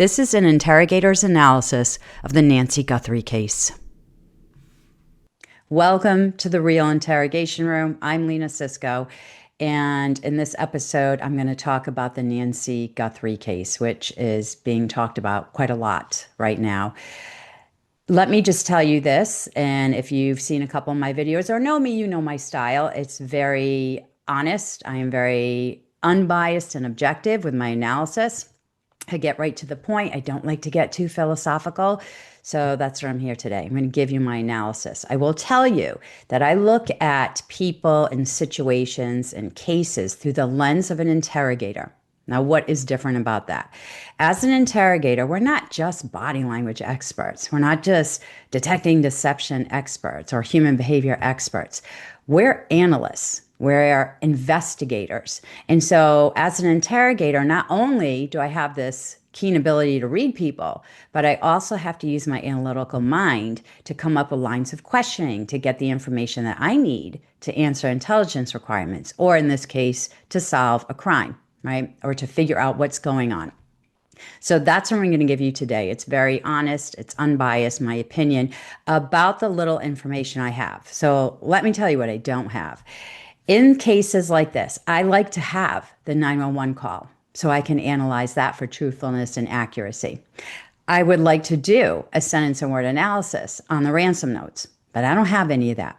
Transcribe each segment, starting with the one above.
This is an interrogator's analysis of the Nancy Guthrie case. Welcome to the Real Interrogation Room. I'm Lena Cisco, and in this episode, I'm going to talk about the Nancy Guthrie case, which is being talked about quite a lot right now. Let me just tell you this, and if you've seen a couple of my videos or know me, you know my style. It's very honest. I am very unbiased and objective with my analysis. I get right to the point. I don't like to get too philosophical. So that's where I'm here today. I'm going to give you my analysis. I will tell you that I look at people and situations and cases through the lens of an interrogator. Now, what is different about that? As an interrogator, we're not just body language experts. We're not just detecting deception experts or human behavior experts. We're analysts. We're investigators. And so as an interrogator, not only do I have this keen ability to read people, but I also have to use my analytical mind to come up with lines of questioning to get the information that I need to answer intelligence requirements, or in this case, to solve a crime, right? Or to figure out what's going on. So that's what I'm going to give you today. It's very honest, it's unbiased, my opinion about the little information I have. So let me tell you what I don't have. In cases like this, I like to have the 911 call so I can analyze that for truthfulness and accuracy. I would like to do a sentence and word analysis on the ransom notes, but I don't have any of that.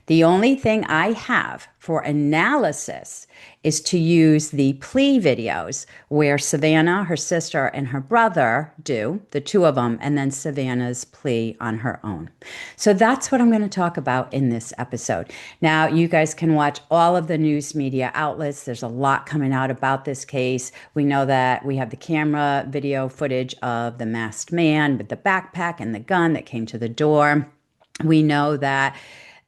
The only thing I have for analysis is to use the plea videos where Savannah, her sister, and her brother do, the two of them, and then Savannah's plea on her own. So that's what I'm going to talk about in this episode. Now, you guys can watch all of the news media outlets. There's a lot coming out about this case. We know that we have the camera video footage of the masked man with the backpack and the gun that came to the door. We know that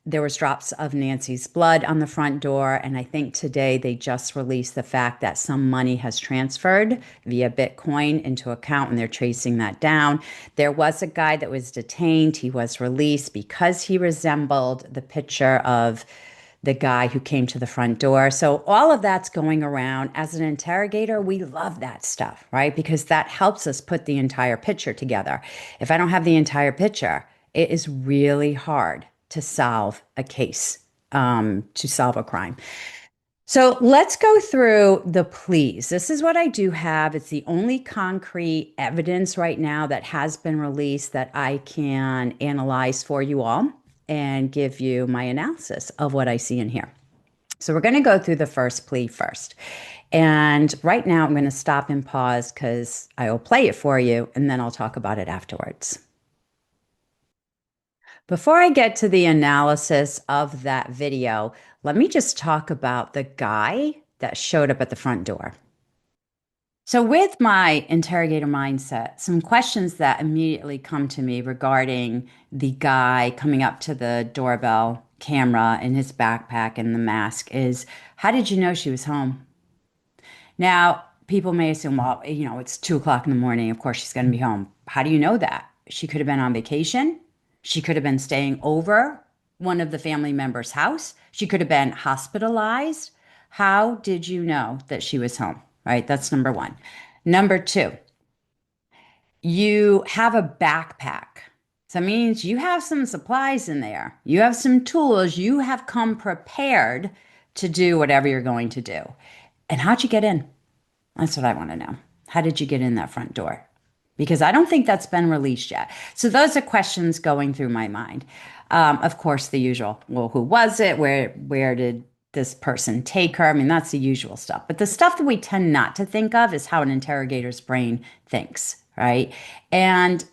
there was drops of Nancy's blood on the front door, and I think today they just released the fact that some money has transferred via Bitcoin into account, and they're tracing that down. There was a guy that was detained. He was released because he resembled the picture of the guy who came to the front door. So all of that's going around. As an interrogator, we love that stuff, right? Because that helps us put the entire picture together. If I don't have the entire picture, it is really hard to solve a case, to solve a crime. So let's go through the pleas. This is what I do have. It's the only concrete evidence right now that has been released that I can analyze for you all and give you my analysis of what I see in here. So we're going to go through the first plea first. And right now I'm going to stop and pause because I will play it for you and then I'll talk about it afterwards. Before I get to the analysis of that video, let me just talk about the guy that showed up at the front door. So with my interrogator mindset, some questions that immediately come to me regarding the guy coming up to the doorbell camera in his backpack and the mask is, how did you know she was home? Now, people may assume, well, it's 2 o'clock in the morning. Of course, she's going to be home. How do you know that? She could have been on vacation. She could have been staying over one of the family members' house. She could have been hospitalized. How did you know that she was home? Right? That's number one. Number two, you have a backpack. So that means you have some supplies in there. You have some tools. You have come prepared to do whatever you're going to do. And how'd you get in? That's what I want to know. How did you get in that front door? Because I don't think that's been released yet. So those are questions going through my mind. Of course, the usual, well, who was it? Where did this person take her? I mean, that's the usual stuff. But the stuff that we tend not to think of is how an interrogator's brain thinks, right? And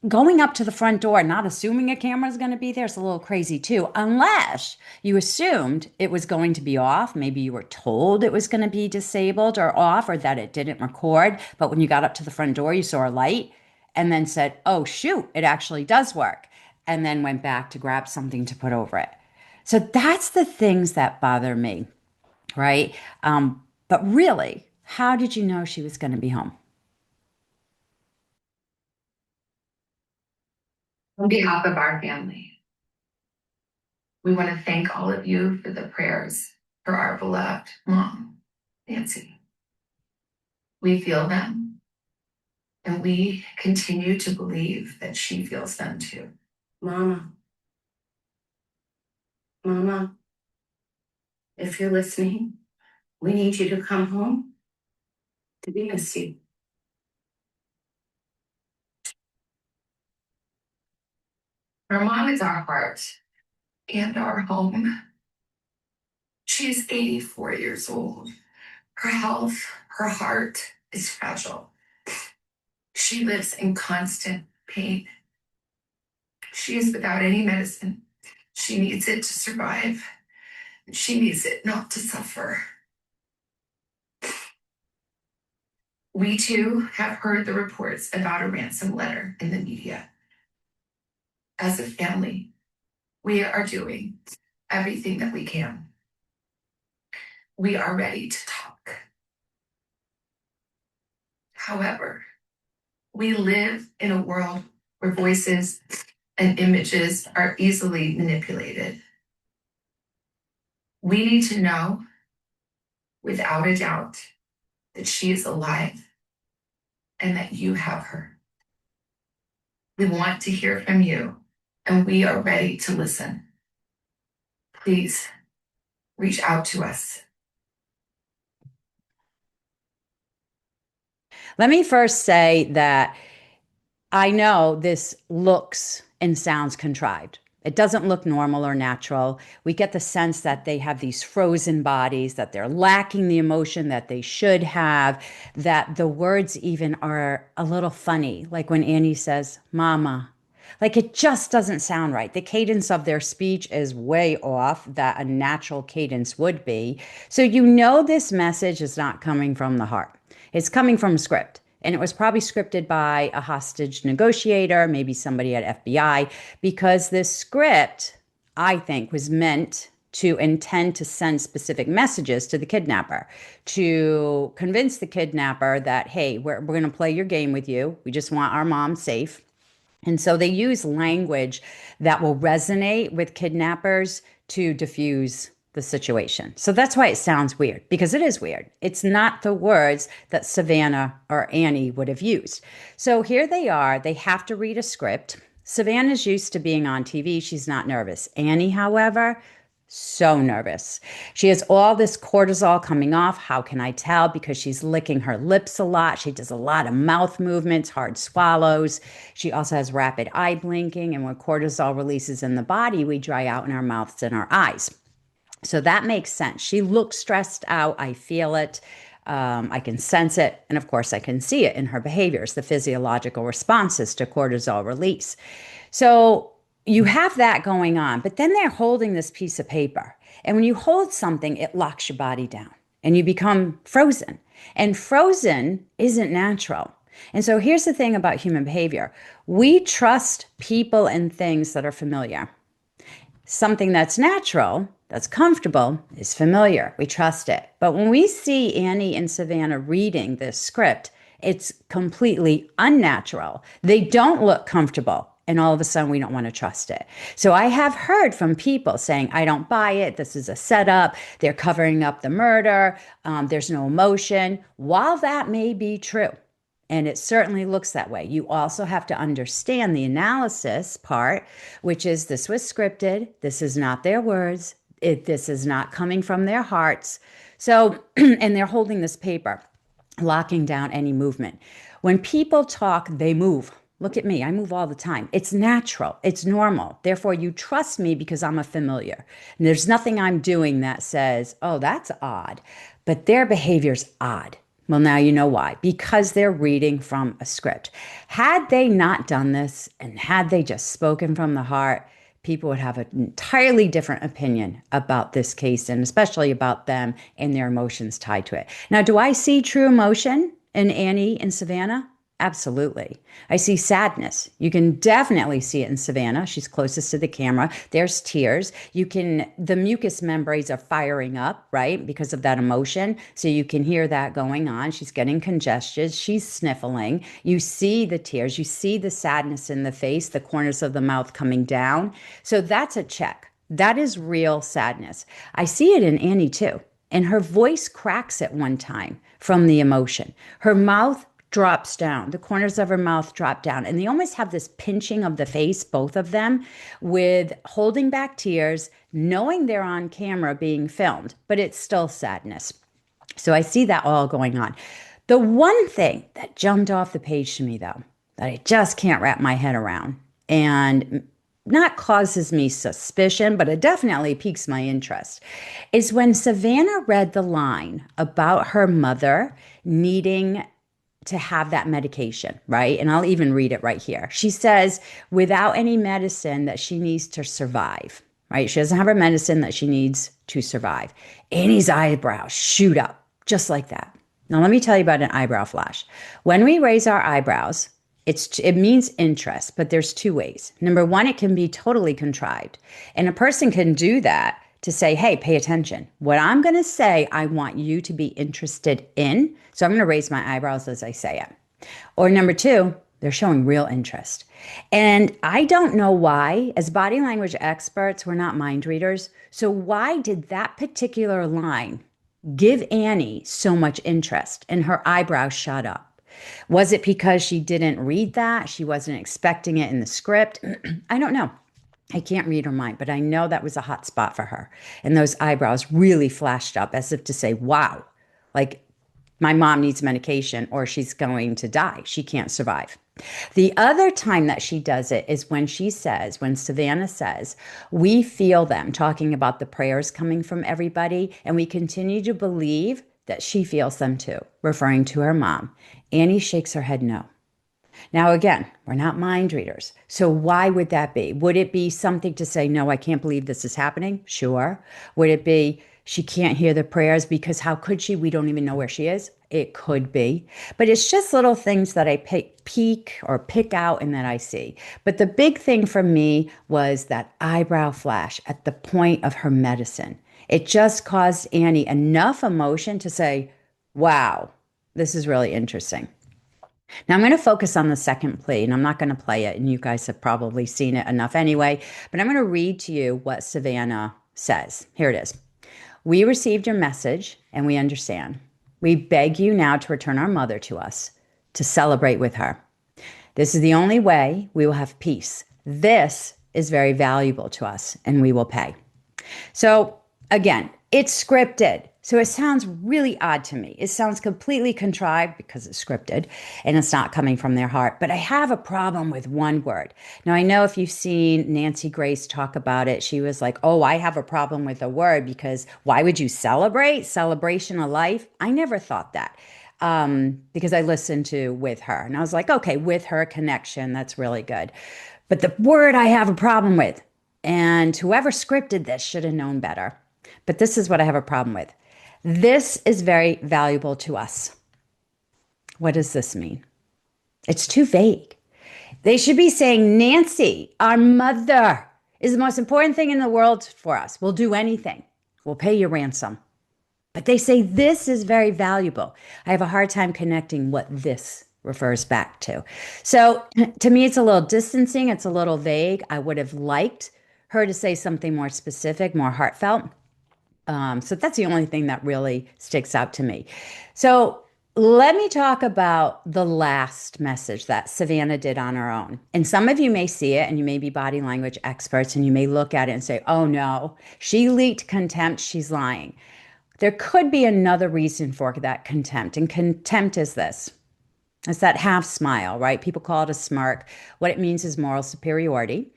going up to the front door, not assuming a camera is going to be there is a little crazy too, unless you assumed it was going to be off. Maybe you were told it was going to be disabled or off, or that it didn't record. But when you got up to the front door, you saw a light and then said, oh, shoot, it actually does work. And then went back to grab something to put over it. So that's the things that bother me, right? But really, how did you know she was going to be home? On behalf of our family, we want to thank all of you for the prayers for our beloved mom, Nancy. We feel them. And we continue to believe that she feels them too. Mama, Mama, if you're listening, we need you to come home. We miss you. Our mom is our heart and our home. She's 84 years old. Her health, her heart is fragile. She lives in constant pain. She is without any medicine. She needs it to survive. She needs it not to suffer. We too have heard the reports about a ransom letter in the media. As a family, we are doing everything that we can. We are ready to talk. However, we live in a world where voices and images are easily manipulated. We need to know, without a doubt, that she is alive and that you have her. We want to hear from you, and we are ready to listen. Please reach out to us. Let me first say that I know this looks and sounds contrived. It doesn't look normal or natural. We get the sense that they have these frozen bodies, that they're lacking the emotion that they should have, that the words even are a little funny, like when Annie says, Mama. Like it just doesn't sound right. The cadence of their speech is way off that a natural cadence would be. So you know this message is not coming from the heart. It's coming from a script. And it was probably scripted by a hostage negotiator, maybe somebody at FBI, because this script, I think, was meant to intend to send specific messages to the kidnapper to convince the kidnapper that, hey, we're going to play your game with you. We just want our mom safe. And so they use language that will resonate with kidnappers to diffuse the situation. So that's why it sounds weird, because it is weird. It's not the words that Savannah or Annie would have used. So here they are. They have to read a script. Savannah's used to being on TV. She's not nervous. Annie, however, so nervous. She has all this cortisol coming off. How can I tell? Because she's licking her lips a lot. She does a lot of mouth movements, hard swallows. She also has rapid eye blinking. And when cortisol releases in the body, we dry out in our mouths and our eyes. So that makes sense. She looks stressed out. I feel it. I can sense it. And of course, I can see it in her behaviors, the physiological responses to cortisol release. So you have that going on, but then they're holding this piece of paper. And when you hold something, it locks your body down and you become frozen. And frozen isn't natural. And so here's the thing about human behavior. We trust people and things that are familiar. Something that's natural, that's comfortable, is familiar. We trust it. But when we see Annie and Savannah reading this script, it's completely unnatural. They don't look comfortable. And all of a sudden, we don't want to trust it. So I have heard from people saying, I don't buy it. This is a setup. They're covering up the murder. There's no emotion. While that may be true, and it certainly looks that way, you also have to understand the analysis part, which is this was scripted. This is not their words. This is not coming from their hearts. So, and they're holding this paper, locking down any movement. When people talk, they move. Look at me. I move all the time. It's natural. It's normal. Therefore, you trust me because I'm a familiar. And there's nothing I'm doing that says, oh, that's odd. But their behavior's odd. Well, now you know why. Because they're reading from a script. Had they not done this and had they just spoken from the heart, people would have an entirely different opinion about this case and especially about them and their emotions tied to it. Now, do I see true emotion in Annie and Savannah? Absolutely. I see sadness. You can definitely see it in Savannah. She's closest to the camera. There's tears. The mucous membranes are firing up, right? Because of that emotion. So you can hear that going on. She's getting congested. She's sniffling. You see the tears. You see the sadness in the face, the corners of the mouth coming down. So that's a check. That is real sadness. I see it in Annie too. And her voice cracks at one time from the emotion. Her mouth drops down. The corners of her mouth drop down. And they almost have this pinching of the face, both of them, with holding back tears, knowing they're on camera being filmed, but it's still sadness. So I see that all going on. The one thing that jumped off the page to me, though, that I just can't wrap my head around and not causes me suspicion, but it definitely piques my interest, is when Savannah read the line about her mother needing to have that medication, right? And I'll even read it right here. She says, without any medicine that she needs to survive, right? She doesn't have her medicine that she needs to survive. Annie's eyebrows shoot up just like that. Now, let me tell you about an eyebrow flash. When we raise our eyebrows, it means interest, but there's two ways. Number one, it can be totally contrived. And a person can do that to say, hey, pay attention. What I'm going to say, I want you to be interested in. So I'm going to raise my eyebrows as I say it. Or number two, they're showing real interest. And I don't know why, as body language experts, we're not mind readers. So why did that particular line give Annie so much interest and her eyebrows shot up? Was it because she didn't read that? She wasn't expecting it in the script? I don't know. I can't read her mind, but I know that was a hot spot for her. And those eyebrows really flashed up as if to say, wow, like my mom needs medication or she's going to die. She can't survive. The other time that she does it is when she says, when Savannah says, we feel them, talking about the prayers coming from everybody, and we continue to believe that she feels them too, referring to her mom. Annie shakes her head no. Now, again, we're not mind readers. So why would that be? Would it be something to say, no, I can't believe this is happening? Sure. Would it be she can't hear the prayers because how could she? We don't even know where she is. It could be. But it's just little things that I pick out and that I see. But the big thing for me was that eyebrow flash at the point of her medicine. It just caused Annie enough emotion to say, wow, this is really interesting. Now I'm going to focus on the second plea, and I'm not going to play it, and you guys have probably seen it enough anyway, but I'm going to read to you what Savannah says. Here it is. We received your message, and we understand. We beg you now to return our mother to us, to celebrate with her. This is the only way we will have peace. This is very valuable to us, and we will pay. So again, it's scripted. So it sounds really odd to me. It sounds completely contrived because it's scripted and it's not coming from their heart. But I have a problem with one word. Now, I know if you've seen Nancy Grace talk about it, she was like, oh, I have a problem with a word because why would you celebrate? Celebration of life? I never thought that because I listened to With Her. And I was like, okay, with her connection, that's really good. But the word I have a problem with, and whoever scripted this should have known better. But this is what I have a problem with. This is very valuable to us. What does this mean? It's too vague. They should be saying, Nancy, our mother, is the most important thing in the world for us. We'll do anything. We'll pay your ransom. But they say this is very valuable. I have a hard time connecting what this refers back to. So to me, it's a little distancing. It's a little vague. I would have liked her to say something more specific, more heartfelt. So that's the only thing that really sticks out to me. So let me talk about the last message that Savannah did on her own. And some of you may see it and you may be body language experts and you may look at it and say, oh no, she leaked contempt. She's lying. There could be another reason for that contempt. And contempt is this. It's that half smile, right? People call it a smirk. What it means is moral superiority.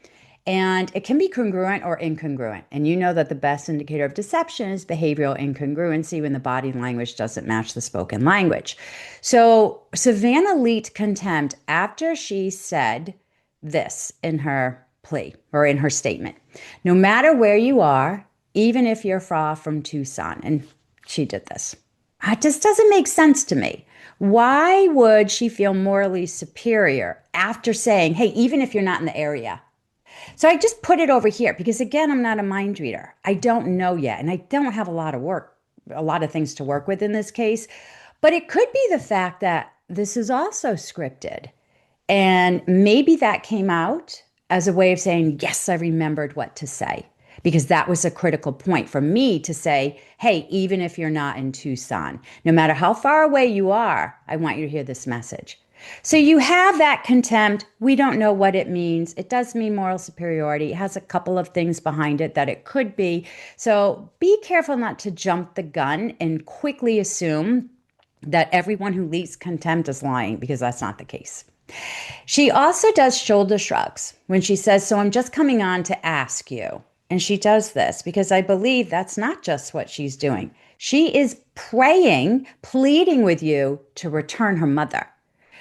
And it can be congruent or incongruent. And you know that the best indicator of deception is behavioral incongruency when the body language doesn't match the spoken language. So Savannah leaked contempt after she said this in her plea or in her statement. No matter where you are, even if you're far from Tucson. And she did this. It just doesn't make sense to me. Why would she feel morally superior after saying, hey, even if you're not in the area? So I just put it over here because, again, I'm not a mind reader. I don't know yet. And I don't have a lot of things to work with in this case. But it could be the fact that this is also scripted. And maybe that came out as a way of saying, yes, I remembered what to say. because that was a critical point for me to say, hey, even if you're not in Tucson, no matter how far away you are, I want you to hear this message. So you have that contempt. We don't know what it means. It does mean moral superiority. It has a couple of things behind it that it could be. So be careful not to jump the gun and quickly assume that everyone who leaks contempt is lying, because that's not the case. She also does shoulder shrugs when she says, so I'm just coming on to ask you. And she does this because I believe that's not just what she's doing. She is praying, pleading with you to return her mother.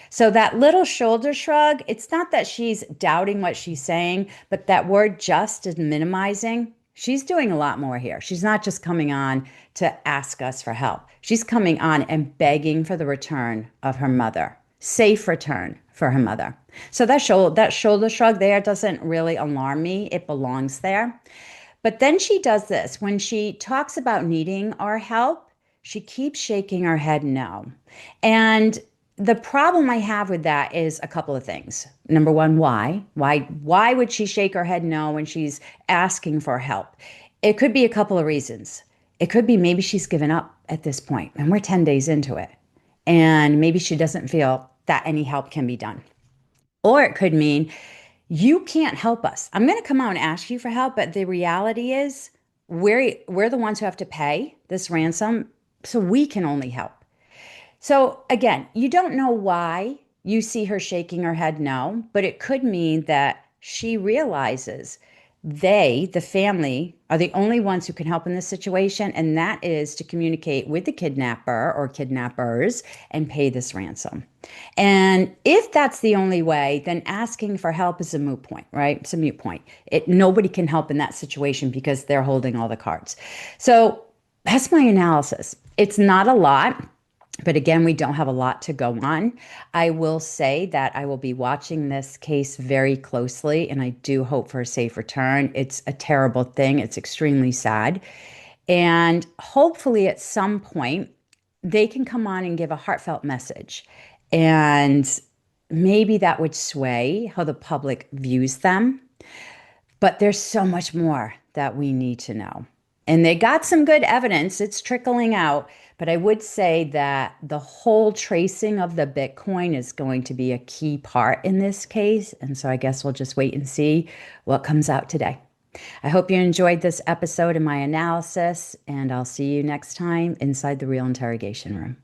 So that little shoulder shrug, it's not that she's doubting what she's saying, but that word just is minimizing. She's doing a lot more here. She's not just coming on to ask us for help. She's coming on and begging for the return of her mother, safe return for her mother. So that shoulder shrug there doesn't really alarm me. It belongs there. But then she does this. When she talks about needing our help, she keeps shaking her head no. And the problem I have with that is a couple of things. Number one, why? Why would she shake her head no when she's asking for help? It could be a couple of reasons. It could be maybe she's given up at this point and we're 10 days into it. And maybe she doesn't feel that any help can be done. Or it could mean you can't help us. I'm going to come out and ask you for help, but the reality is we're the ones who have to pay this ransom, so we can only help. So again, you don't know why you see her shaking her head no, but it could mean that she realizes the family, are the only ones who can help in this situation, and that is to communicate with the kidnapper or kidnappers and pay this ransom. And if that's the only way, then asking for help is a moot point, right? It's a moot point. Nobody can help in that situation because they're holding all the cards. So that's my analysis. It's not a lot. But again, we don't have a lot to go on. I will say that I will be watching this case very closely, and I do hope for a safe return. It's a terrible thing. It's extremely sad. And hopefully, at some point, they can come on and give a heartfelt message. And maybe that would sway how the public views them. But there's so much more that we need to know. And they got some good evidence. It's trickling out. But I would say that the whole tracing of the Bitcoin is going to be a key part in this case. And so I guess we'll just wait and see what comes out today. I hope you enjoyed this episode of my analysis, and I'll see you next time inside the Real Interrogation Room.